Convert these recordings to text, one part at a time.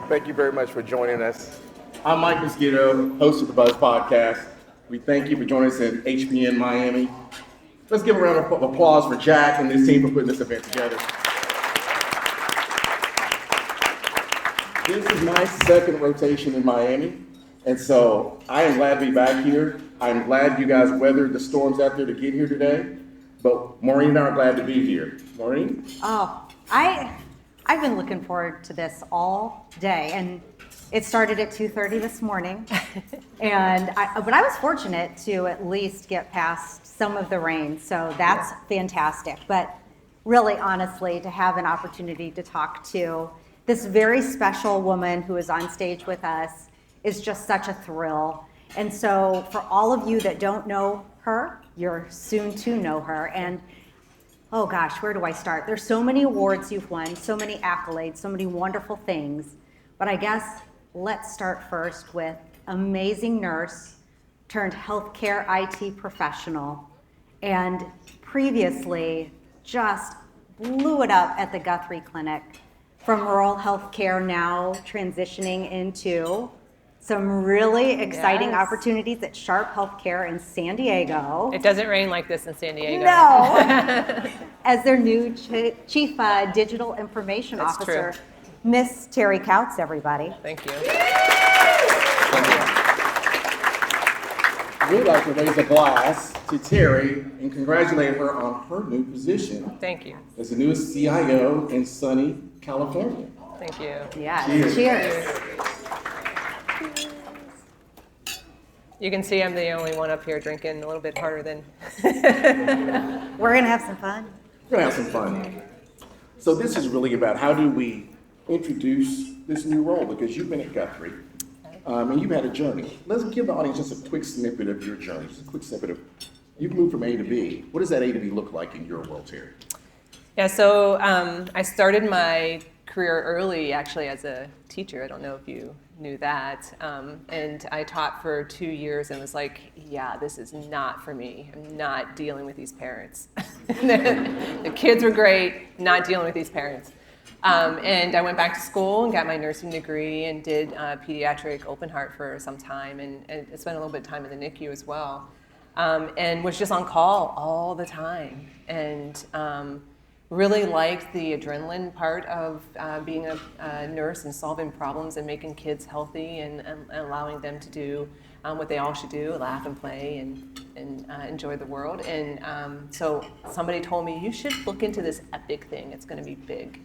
Thank you very much for joining us. I'm Mike Mosquito, host of the Buzz Podcast. We thank you for joining us at HPN Miami. Let's give a round of applause for Jack and his team for putting this event together. This is my second rotation in Miami, and so I am glad to be back here. I'm glad you guys weathered the storms out there to get here today, but Maureen and I are glad to be here. Maureen? Oh, I've been looking forward to this all day, and it started at 2:30 this morning, but I was fortunate to at least get past some of the rain, so that's fantastic. But really, honestly, to have an opportunity to talk to this very special woman who is on stage with us is just such a thrill. And so for all of you that don't know her, you're soon to know her. And oh gosh, where do I start? There's so many awards you've won, so many accolades, so many wonderful things. But I guess let's start first with amazing nurse turned healthcare IT professional, and previously just blew it up at the Guthrie Clinic. From rural healthcare, now transitioning into some really exciting opportunities at Sharp Healthcare in San Diego. It doesn't rain like this in San Diego. No! As their new Chief Digital Information That's Officer, true. Miss Terri Couts, everybody. Thank you. We'd like to raise a glass to Terri and congratulate her on her new position Thank you. as the newest CIO in sunny California. Thank you. Yes, Cheers. cheers. You can see I'm the only one up here drinking a little bit harder than. We're gonna have some fun. We're gonna have some fun. So this is really about how do we introduce this new role, because you've been at Guthrie and you've had a journey. Let's give the audience just a quick snippet of your journey, just a quick snippet of, you've moved from A to B. What does that A to B look like in your world, Terri? Yeah, so I started my career early actually as a teacher. I don't know if you knew that. And I taught for 2 years and was like, yeah, this is not for me. I'm not dealing with these parents. The kids were great, not dealing with these parents. And I went back to school and got my nursing degree and did pediatric open heart for some time, and spent a little bit of time in the NICU as well. And was just on call all the time. And really liked the adrenaline part of being a nurse and solving problems and making kids healthy and allowing them to do what they all should do, laugh and play and enjoy the world. And so somebody told me, you should look into this Epic thing, it's gonna be big.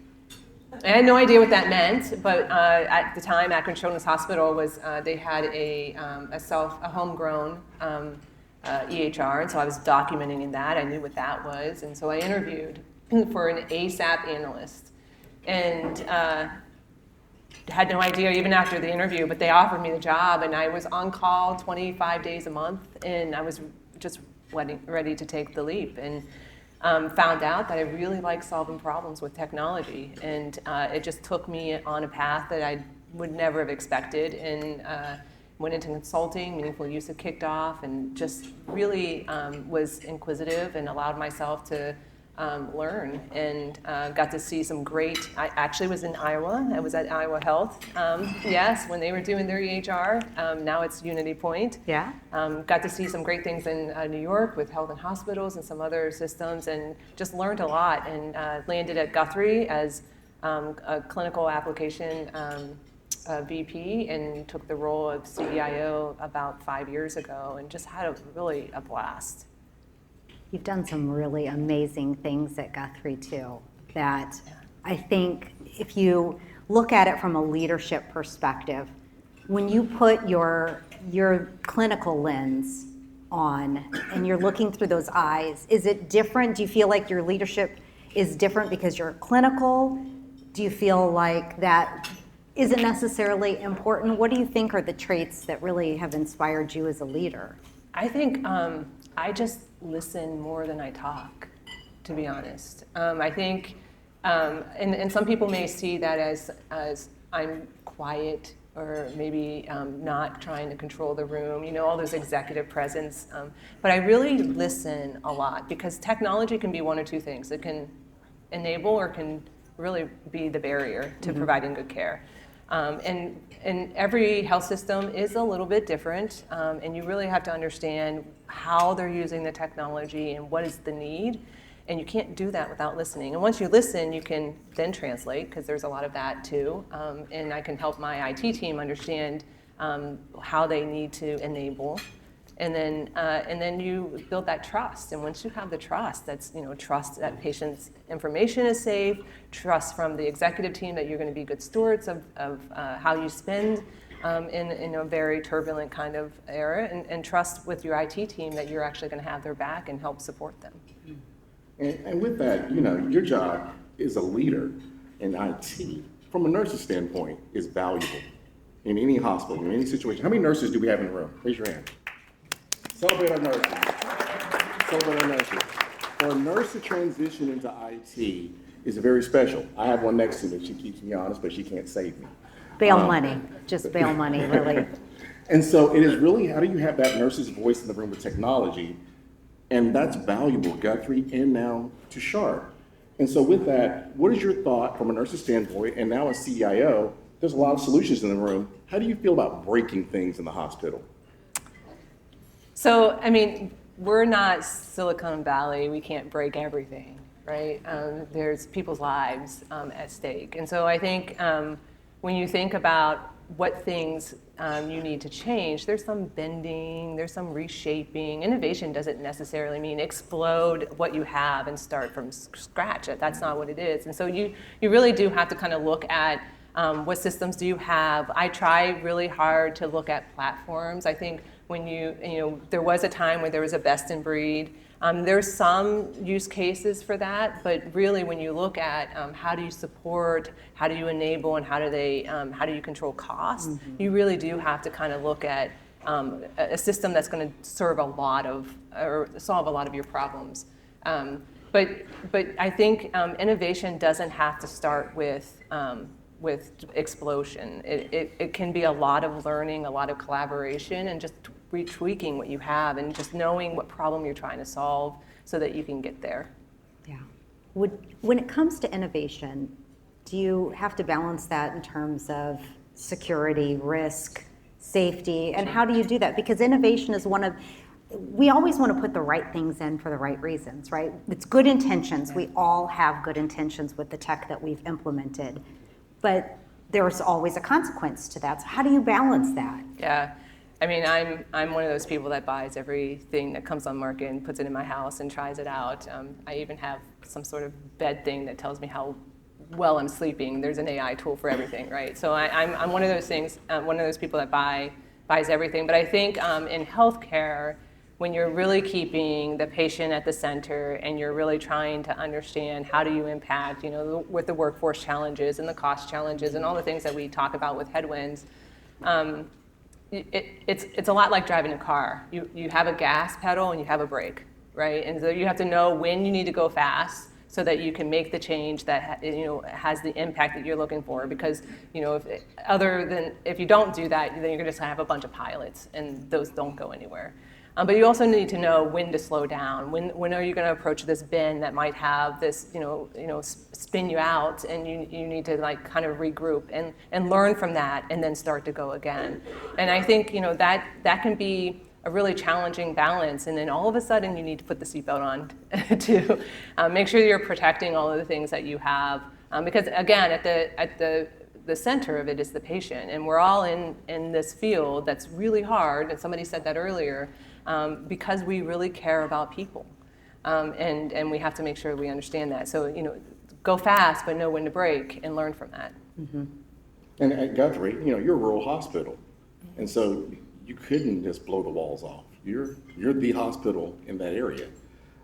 I had no idea what that meant, but at the time, Akron Children's Hospital was, they had a homegrown EHR, and so I was documenting in that. I knew what that was, and so I interviewed for an ASAP analyst, and had no idea even after the interview, but they offered me the job, and I was on call 25 days a month, and I was just ready to take the leap, and found out that I really like solving problems with technology, and it just took me on a path that I would never have expected, and went into consulting. Meaningful Use had kicked off, and just really was inquisitive and allowed myself to learn, and got to see some great, I actually was in Iowa. I was at Iowa Health, yes, when they were doing their EHR. Now it's Unity Point. Yeah. Got to see some great things in New York with health and hospitals and some other systems, and just learned a lot, and landed at Guthrie as a clinical application VP, and took the role of CDIO about 5 years ago, and just had really a blast. You've done some really amazing things at Guthrie too, that I think if you look at it from a leadership perspective, when you put your clinical lens on and you're looking through those eyes, is it different? Do you feel like your leadership is different because you're clinical? Do you feel like that isn't necessarily important? What do you think are the traits that really have inspired you as a leader? I think I just listen more than I talk, to be honest. I think, and some people may see that as I'm quiet, or maybe not trying to control the room, all those executive presence. But I really listen a lot, because technology can be one or two things. It can enable or can really be the barrier to providing good care. And every health system is a little bit different, and you really have to understand how they're using the technology and what is the need. And you can't do that without listening. And once you listen, you can then translate, because there's a lot of that too. And I can help my IT team understand how they need to enable. And then you build that trust. And once you have the trust, that's trust that patient's information is safe, trust from the executive team that you're going to be good stewards of how you spend in a very turbulent kind of era, and trust with your IT team that you're actually going to have their back and help support them. And with that, your job as a leader in IT, from a nurse's standpoint, is valuable in any hospital, in any situation. How many nurses do we have in the room? Raise your hand. Celebrate our nurses. Celebrate our nurses. For a nurse to transition into IT is very special. I have one next to me. She keeps me honest, but she can't save me. Bail money, just bail money, really. And so it is really, how do you have that nurse's voice in the room with technology? And that's valuable, Guthrie, and now to Sharp. And so with that, what is your thought from a nurse's standpoint, and now as CDIO, there's a lot of solutions in the room. How do you feel about breaking things in the hospital? So, we're not Silicon Valley. We can't break everything, right? There's people's lives at stake. And so I think when you think about what things you need to change, there's some bending, there's some reshaping. Innovation doesn't necessarily mean explode what you have and start from scratch. That's not what it is. And so you really do have to kind of look at what systems do you have. I try really hard to look at platforms. I think when there was a time where there was a best in breed. There's some use cases for that, but really when you look at how do you support, how do you enable, and how do you control costs, you really do have to kind of look at a system that's going to serve a lot of, or solve a lot of your problems. But I think innovation doesn't have to start with explosion. It can be a lot of learning, a lot of collaboration, and just retweaking what you have and just knowing what problem you're trying to solve so that you can get there. Yeah. When it comes to innovation, do you have to balance that in terms of security, risk, safety, and how do you do that? Because innovation is we always want to put the right things in for the right reasons, right? It's good intentions. We all have good intentions with the tech that we've implemented, but there's always a consequence to that. So how do you balance that? Yeah. I'm one of those people that buys everything that comes on market and puts it in my house and tries it out. I even have some sort of bed thing that tells me how well I'm sleeping. There's an AI tool for everything, right? So I'm one of those things, one of those people that buys everything. But I think in healthcare, when you're really keeping the patient at the center and you're really trying to understand how do you impact, with the workforce challenges and the cost challenges and all the things that we talk about with headwinds, it's a lot like driving a car. You have a gas pedal and you have a brake, right? And so you have to know when you need to go fast so that you can make the change that has the impact that you're looking for. Because if you don't do that, then you're just gonna have a bunch of pilots, and those don't go anywhere. But you also need to know when to slow down. When are you going to approach this bend that might have this, spin you out, and you need to kind of regroup and learn from that, and then start to go again. And I think that can be a really challenging balance. And then all of a sudden you need to put the seatbelt on to make sure you're protecting all of the things that you have, because again, at the center of it is the patient, and we're all in this field that's really hard. And somebody said that earlier. Because we really care about people, and we have to make sure we understand that. So go fast, but know when to brake and learn from that. Mm-hmm. And at Guthrie, you're a rural hospital, and so you couldn't just blow the walls off. You're the hospital in that area.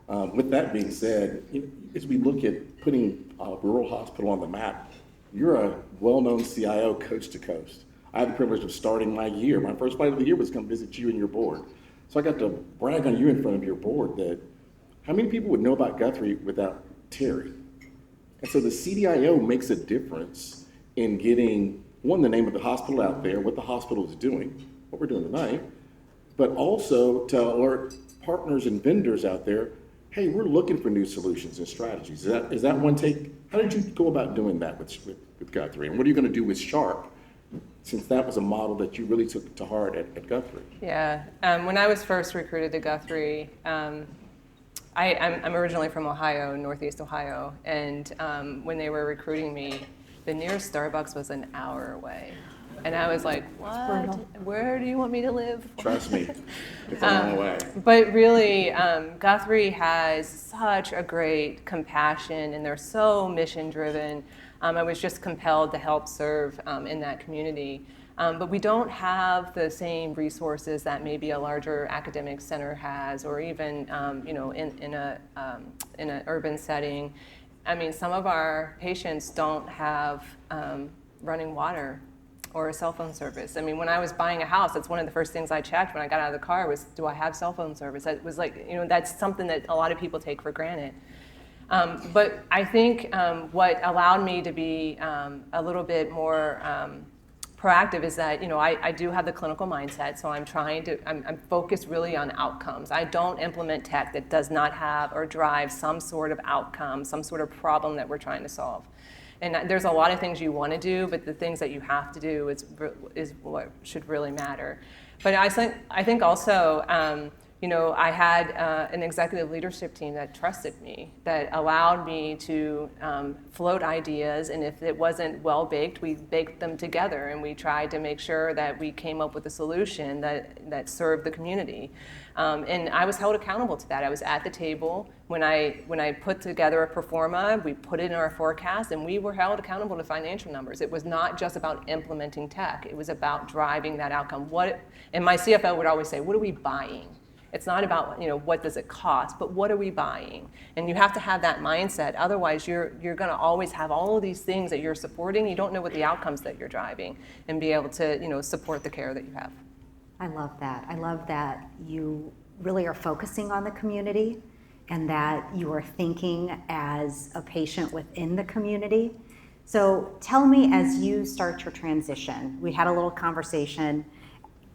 With that being said, as we look at putting a rural hospital on the map, you're a well-known CIO coast to coast. I had the privilege of starting my year. My first flight of the year was to come visit you and your board. So I got to brag on you in front of your board that how many people would know about Guthrie without Terri? And so the CDIO makes a difference in getting, one, the name of the hospital out there, what the hospital is doing, what we're doing tonight, but also to alert partners and vendors out there, hey, we're looking for new solutions and strategies. Is that one take? How did you go about doing that with Guthrie? And what are you going to do with Sharp since that was a model that you really took to heart at Guthrie. Yeah, when I was first recruited to Guthrie, I'm originally from Ohio, Northeast Ohio, and when they were recruiting me, the nearest Starbucks was an hour away. And I was like, what? Where do you want me to live? Trust me, it's a long way. But really, Guthrie has such a great compassion, and they're so mission-driven. I was just compelled to help serve in that community. But we don't have the same resources that maybe a larger academic center has, or even in an urban setting. I mean, some of our patients don't have running water or a cell phone service. I mean, when I was buying a house, that's one of the first things I checked when I got out of the car was, do I have cell phone service? That was like, that's something that a lot of people take for granted. But I think what allowed me to be a little bit more proactive is that, I do have the clinical mindset, so I'm focused really on outcomes. I don't implement tech that does not have or drive some sort of outcome, some sort of problem that we're trying to solve. And there's a lot of things you want to do, but the things that you have to do is what should really matter. But I think also, I had an executive leadership team that trusted me, that allowed me to float ideas, and if it wasn't well-baked, we baked them together, and we tried to make sure that we came up with a solution that served the community. And I was held accountable to that. I was at the table. When I put together a pro forma, we put it in our forecast, and we were held accountable to financial numbers. It was not just about implementing tech. It was about driving that outcome. And my CFO would always say, what are we buying? It's not about, what does it cost, but what are we buying? And you have to have that mindset. Otherwise, you're going to always have all of these things that you're supporting. You don't know what the outcomes that you're driving, and be able to, support the care that you have. I love that. I love that you really are focusing on the community, and that you are thinking as a patient within the community. So tell me, as you start your transition, we had a little conversation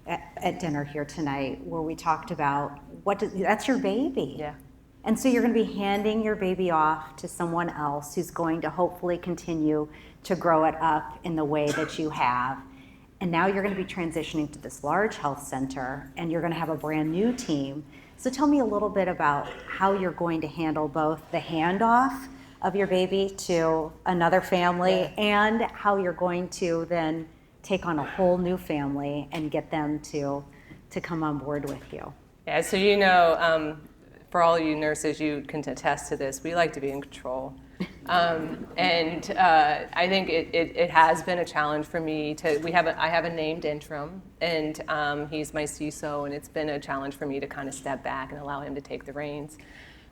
at dinner here tonight where we talked about that's your baby. Yeah. And so you're going to be handing your baby off to someone else who's going to hopefully continue to grow it up in the way that you have. And now you're going to be transitioning to this large health center, and you're going to have a brand new team. So tell me a little bit about how you're going to handle both the handoff of your baby to another family, and how you're going to then take on a whole new family and get them to come on board with you. Yeah, so for all you nurses, you can attest to this, we like to be in control. And I think it has been a challenge for me I have a named interim, and he's my CISO, and it's been a challenge for me to kind of step back and allow him to take the reins.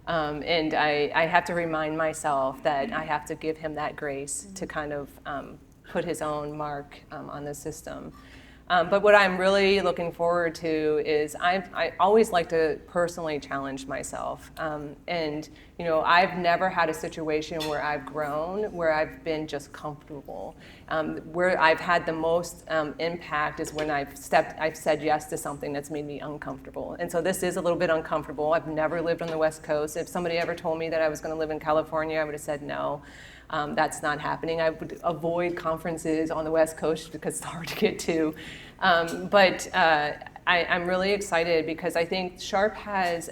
And I have to remind myself that I have to give him that grace to kind of put his own mark on the system. But what I'm really looking forward to is I always like to personally challenge myself. And I've never had a situation where I've grown, where I've been just comfortable. Where I've had the most impact is when I've said yes to something that's made me uncomfortable. And so this is a little bit uncomfortable. I've never lived on the West Coast. If somebody ever told me that I was going to live in California, I would have said no. That's not happening. I would avoid conferences on the West Coast because it's hard to get to. But I'm really excited because I think Sharp has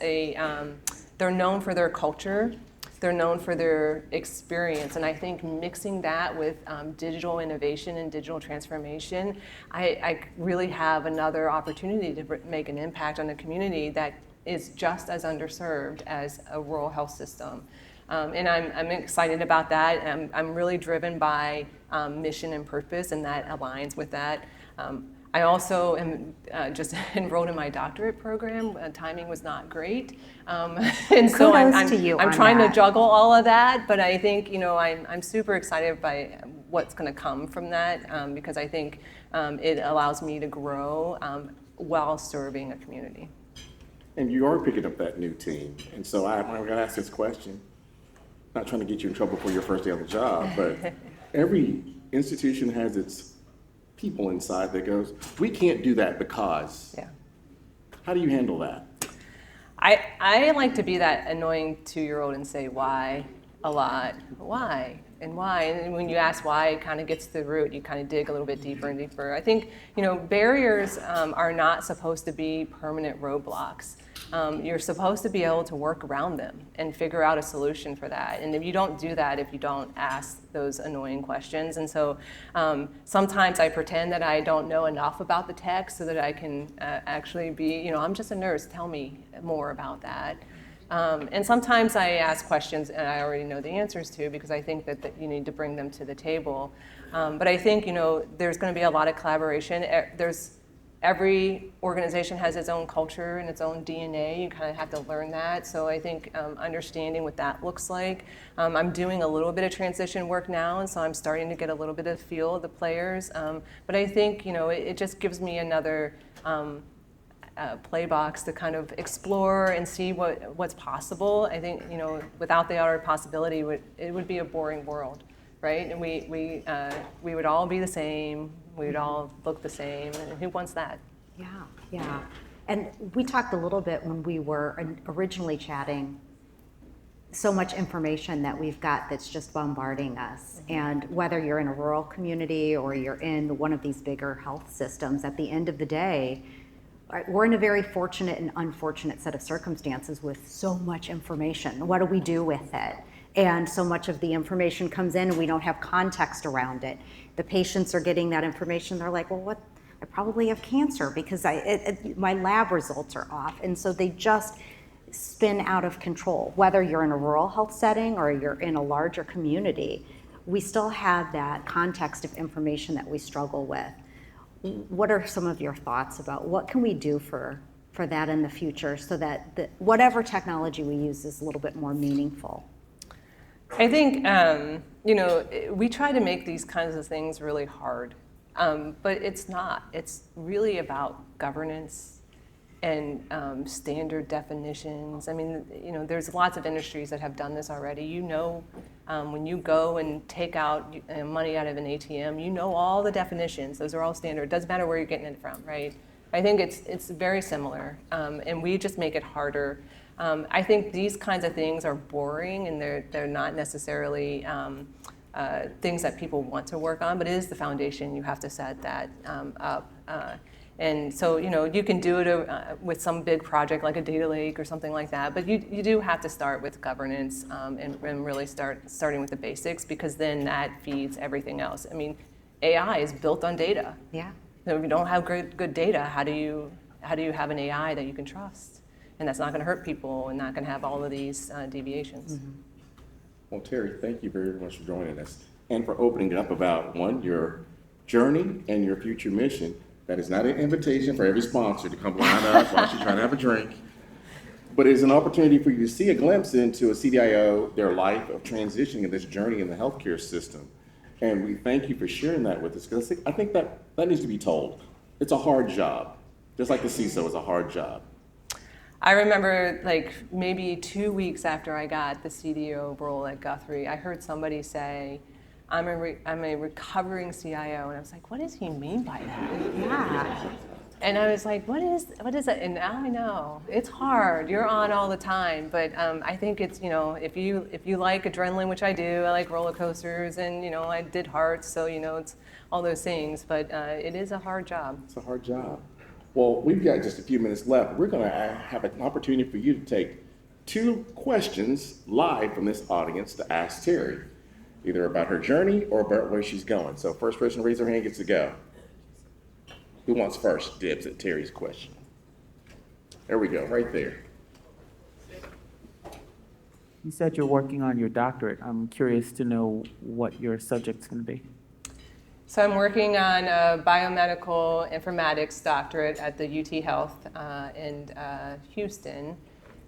they're known for their culture. They're known for their experience. And I think mixing that with digital innovation and digital transformation, I really have another opportunity to make an impact on a community that is just as underserved as a rural health system. And I'm excited about that. I'm really driven by mission and purpose, and that aligns with that. I also am just enrolled in my doctorate program. Timing was not great. And so I'm trying to juggle all of that, but I think, I'm super excited by what's going to come from that because I think it allows me to grow while serving a community. And you are picking up that new team. And so I'm going to ask this question. Not trying to get you in trouble for your first day on the job, but every institution has its people inside that goes, we can't do that because. Yeah. How do you handle that? I like to be that annoying 2-year-old and say why a lot. Why? and why. And when you ask why, it kind of gets to the root. You kind of dig a little bit deeper and deeper. I think, barriers are not supposed to be permanent roadblocks. You're supposed to be able to work around them and figure out a solution for that. And if you don't do that, if you don't ask those annoying questions, and so sometimes I pretend that I don't know enough about the tech so that I can actually be, I'm just a nurse, tell me more about that. And sometimes I ask questions and I already know the answers to, because I think that you need to bring them to the table. But I think, there's going to be a lot of collaboration. Every organization has its own culture and its own DNA. You kind of have to learn that. So I think understanding what that looks like. I'm doing a little bit of transition work now, and so I'm starting to get a little bit of feel of the players. But I think, it just gives me another play box to kind of explore and see what's possible. I think, without the art of possibility, it would be a boring world, right? And we would all be the same. We would all look the same. And who wants that? Yeah. And we talked a little bit when we were originally chatting, so much information that we've got that's just bombarding us. And whether you're in a rural community or you're in one of these bigger health systems, at the end of the day, we're in a very fortunate and unfortunate set of circumstances with so much information. What do we do with it? And so much of the information comes in and we don't have context around it. The patients are getting that information. They're like, well, I probably have cancer because my lab results are off. And so they just spin out of control. Whether you're in a rural health setting or you're in a larger community, we still have that context of information that we struggle with. What are some of your thoughts about what can we do for that in the future so that whatever technology we use is a little bit more meaningful? I think, we try to make these kinds of things really hard, but it's not. It's really about governance and standard definitions. I mean, there's lots of industries that have done this already. When you go and take out money out of an ATM, all the definitions. Those are all standard. It doesn't matter where you're getting it from, right? I think it's very similar, and we just make it harder. I think these kinds of things are boring, and they're not necessarily things that people want to work on, but it is the foundation. You have to set that up. And so, you can do it with some big project like a data lake or something like that, but you do have to start with governance and really starting with the basics, because then that feeds everything else. I mean, AI is built on data. Yeah. So if you don't have good data, how do you have an AI that you can trust? And that's not going to hurt people and not going to have all of these deviations. Mm-hmm. Well, Terri, thank you very much for joining us and for opening up about, one, your journey and your future mission. That is not an invitation for every sponsor to come line up while she's trying to have a drink, but it's an opportunity for you to see a glimpse into a CDIO, their life of transitioning in this journey in the healthcare system. And we thank you for sharing that with us, because I think that needs to be told. It's a hard job, just like the CISO is a hard job. I remember maybe 2 weeks after I got the CDIO role at Guthrie, I heard somebody say, I'm a recovering CIO, and I was like, what does he mean by that? Yeah. And I was like, what is that? And now I know it's hard. You're on all the time, but I think it's if you like adrenaline, which I do, I like roller coasters, and I did hearts, so it's all those things. But it is a hard job. It's a hard job. Well, we've got just a few minutes left. We're going to have an opportunity for you to take 2 questions live from this audience to ask Terri, either about her journey or about where she's going. So first person to raise their hand gets to go. Who wants first dibs at Terri's question? There we go, right there. You said you're working on your doctorate. I'm curious to know what your subject's going to be. So I'm working on a biomedical informatics doctorate at the UT Health in Houston,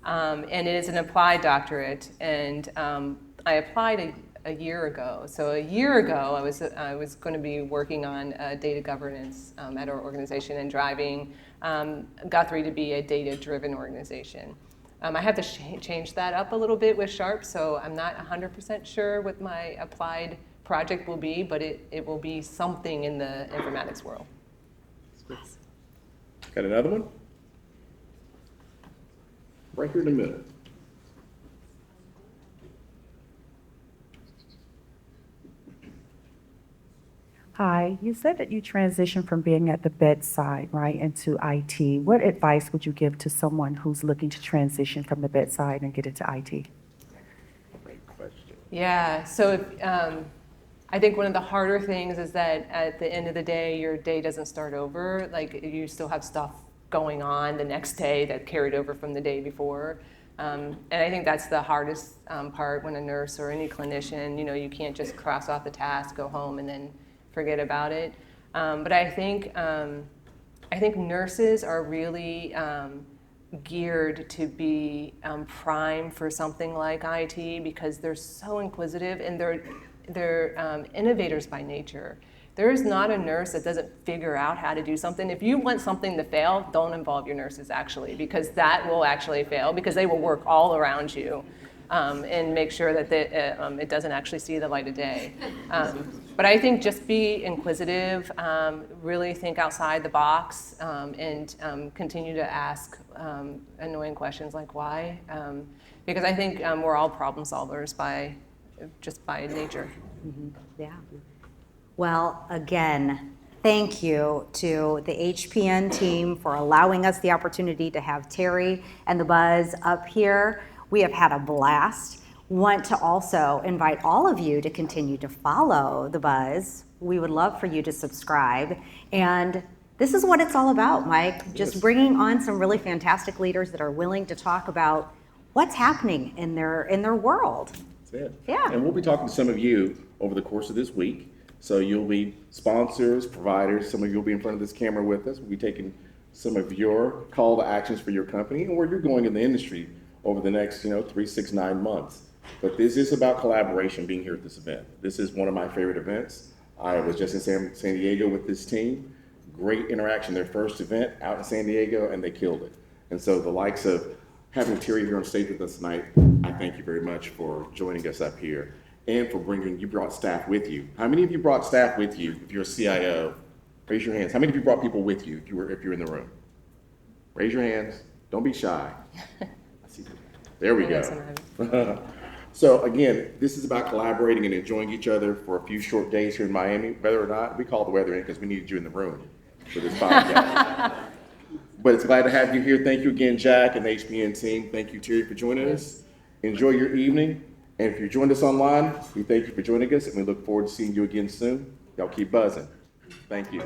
and it is an applied doctorate. And I applied a year ago. So a year ago, I was going to be working on data governance at our organization and driving Guthrie to be a data-driven organization. I have to change that up a little bit with Sharp, so I'm not 100% sure what my applied project will be, but it will be something in the informatics world. Got another one? Right here in the middle. Hi, you said that you transitioned from being at the bedside, right, into IT. What advice would you give to someone who's looking to transition from the bedside and get into IT? Great question. Yeah, so I think one of the harder things is that at the end of the day, your day doesn't start over. Like you still have stuff going on the next day that carried over from the day before. And I think that's the hardest part when a nurse or any clinician, you can't just cross off the task, go home, and then forget about it. But I think nurses are really geared to be primed for something like IT because they're so inquisitive and they're innovators by nature. There is not a nurse that doesn't figure out how to do something. If you want something to fail, don't involve your nurses actually, because that will actually fail because they will work all around you and make sure that it doesn't actually see the light of day. But I think just be inquisitive, really think outside the box, and continue to ask annoying questions like why, because I think we're all problem solvers by nature. Yeah. Well, again, thank you to the HPN team for allowing us the opportunity to have Terri and the Buzz up here. We have had a blast. Want to also invite all of you to continue to follow the Buzz. We would love for you to subscribe. And this is what it's all about, Mike. Just bringing on some really fantastic leaders that are willing to talk about what's happening in their world. That's it. Yeah. And we'll be talking to some of you over the course of this week. So you'll be sponsors, providers, some of you will be in front of this camera with us. We'll be taking some of your call to actions for your company and where you're going in the industry over the next, 3, 6, 9 months. But this is about collaboration being here at this event. This is one of my favorite events. I was just in San Diego with this team. Great interaction, their first event out in San Diego, and they killed it. And so the likes of having Terri here on stage with us tonight, I thank you very much for joining us up here and for you brought staff with you. How many of you brought staff with you? If you're a CIO, raise your hands. How many of you brought people with you if you're in the room? Raise your hands. Don't be shy. There we go. So again, this is about collaborating and enjoying each other for a few short days here in Miami. Whether or not, we call the weather in because we needed you in the room for this podcast. But it's glad to have you here. Thank you again, Jack and the HPN team. Thank you, Terri, for joining us. Enjoy your evening. And if you joined us online, we thank you for joining us, and we look forward to seeing you again soon. Y'all keep buzzing. Thank you.